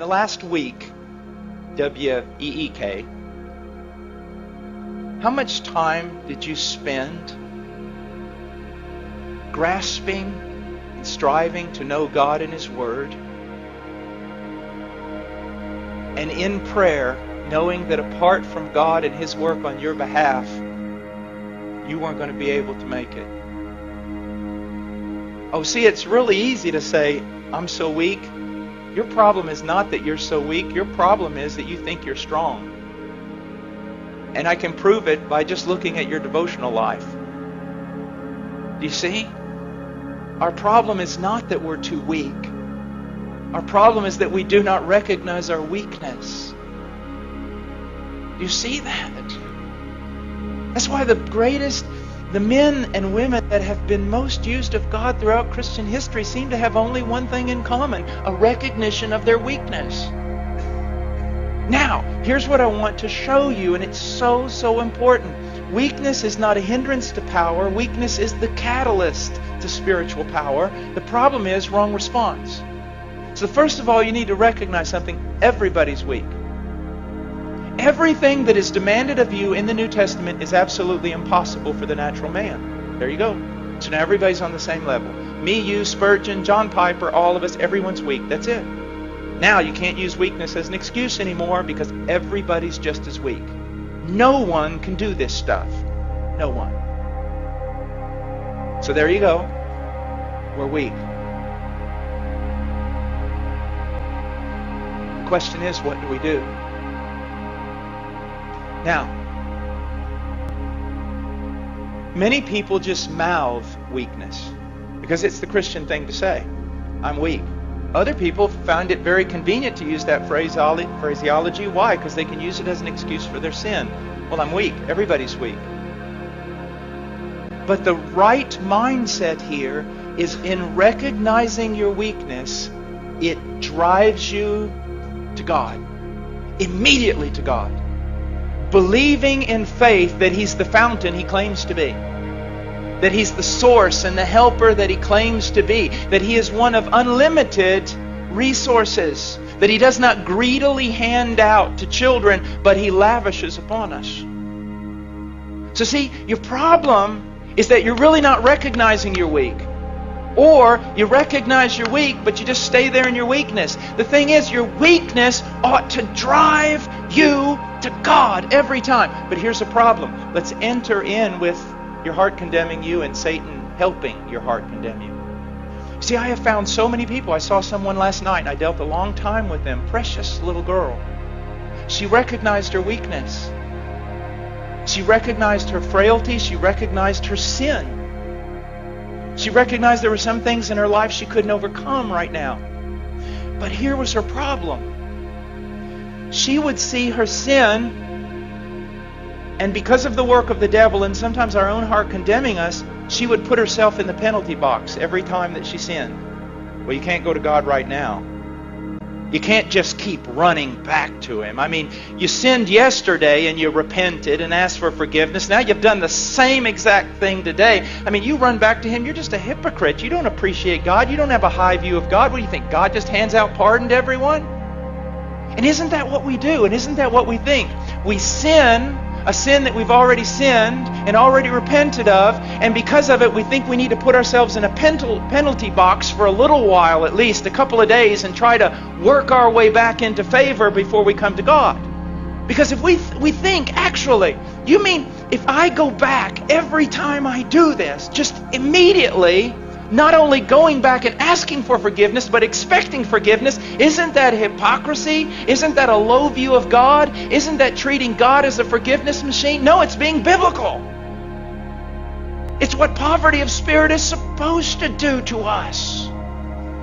the last week, W-E-E-K, how much time did you spend grasping and striving to know God and His Word? And in prayer, knowing that apart from God and His work on your behalf, you weren't going to be able to make it. Oh, see, it's really easy to say, I'm so weak. Your problem is not that you're so weak. Your problem is that you think you're strong. And I can prove it by just looking at your devotional life. Do you see? Our problem is not that we're too weak. Our problem is that we do not recognize our weakness. Do you see that? That's why the men and women that have been most used of God throughout Christian history seem to have only one thing in common, a recognition of their weakness. Now, here's what I want to show you, and it's so, so important. Weakness is not a hindrance to power. Weakness is the catalyst to spiritual power. The problem is wrong response. So first of all, you need to recognize something. Everybody's weak. Everything that is demanded of you in the New Testament is absolutely impossible for the natural man. There you go. So now everybody's on the same level. Me, you, Spurgeon, John Piper, all of us, everyone's weak. That's it. Now you can't use weakness as an excuse anymore because everybody's just as weak. No one can do this stuff. No one. So there you go. We're weak. The question is, what do we do? Now, many people just mouth weakness because it's the Christian thing to say. I'm weak. Other people find it very convenient to use that phraseology. Why? Because they can use it as an excuse for their sin. Well, I'm weak. Everybody's weak. But the right mindset here is in recognizing your weakness, it drives you to God. Immediately to God. Believing in faith that He's the fountain He claims to be. That He's the source and the helper that He claims to be. That He is one of unlimited resources. That He does not greedily hand out to children, but He lavishes upon us. So see, your problem is that you're really not recognizing you're weak. Or you recognize you're weak, but you just stay there in your weakness. The thing is, your weakness ought to drive you to God every time. But here's the problem. Let's enter in with your heart condemning you and Satan helping your heart condemn you. See, I have found so many people. I saw someone last night and I dealt a long time with them. Precious little girl. She recognized her weakness. She recognized her frailty. She recognized her sin. She recognized there were some things in her life she couldn't overcome right now. But here was her problem. She would see her sin, and because of the work of the devil and sometimes our own heart condemning us, she would put herself in the penalty box every time that she sinned. Well, you can't go to God right now. You can't just keep running back to Him. I mean, you sinned yesterday and you repented and asked for forgiveness. Now you've done the same exact thing today. I mean, you run back to Him, you're just a hypocrite. You don't appreciate God. You don't have a high view of God. What do you think? God just hands out pardon to everyone? And isn't that what we do? And isn't that what we think? We sin, a sin that we've already sinned and already repented of, and because of it we think we need to put ourselves in a penalty box for a little while, at least a couple of days, and try to work our way back into favor before we come to God. Because if we think, actually, you mean if I go back every time I do this, just immediately, not only going back and asking for forgiveness, but expecting forgiveness, isn't that hypocrisy? Isn't that a low view of God? Isn't that treating God as a forgiveness machine? No, it's being biblical. It's what poverty of spirit is supposed to do to us.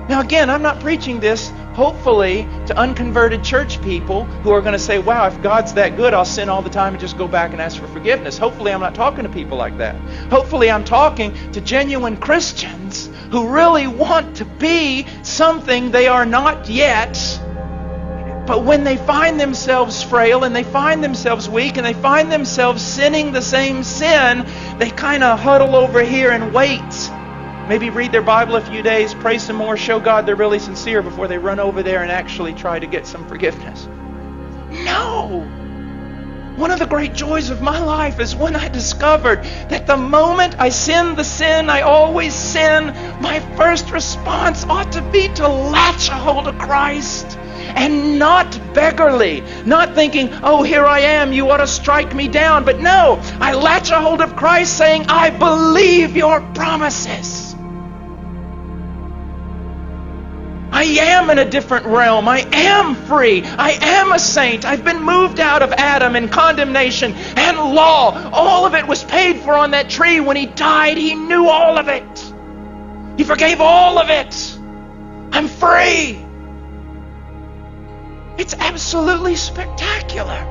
Now again, I'm not preaching this, hopefully, to unconverted church people who are going to say, wow, if God's that good, I'll sin all the time and just go back and ask for forgiveness. Hopefully I'm not talking to people like that. Hopefully I'm talking to genuine Christians who really want to be something they are not yet. But when they find themselves frail and they find themselves weak and they find themselves sinning the same sin, they kind of huddle over here and wait. Maybe read their Bible a few days, pray some more, show God they're really sincere before they run over there and actually try to get some forgiveness. No! One of the great joys of my life is when I discovered that the moment I sin the sin I always sin, my first response ought to be to latch a hold of Christ. And not beggarly, not thinking, oh, here I am, you ought to strike me down. But no, I latch a hold of Christ saying, I believe your promises. I am in a different realm. I am free. I am a saint. I've been moved out of Adam and condemnation and law. All of it was paid for on that tree. When He died, He knew all of it. He forgave all of it. I'm free. It's absolutely spectacular.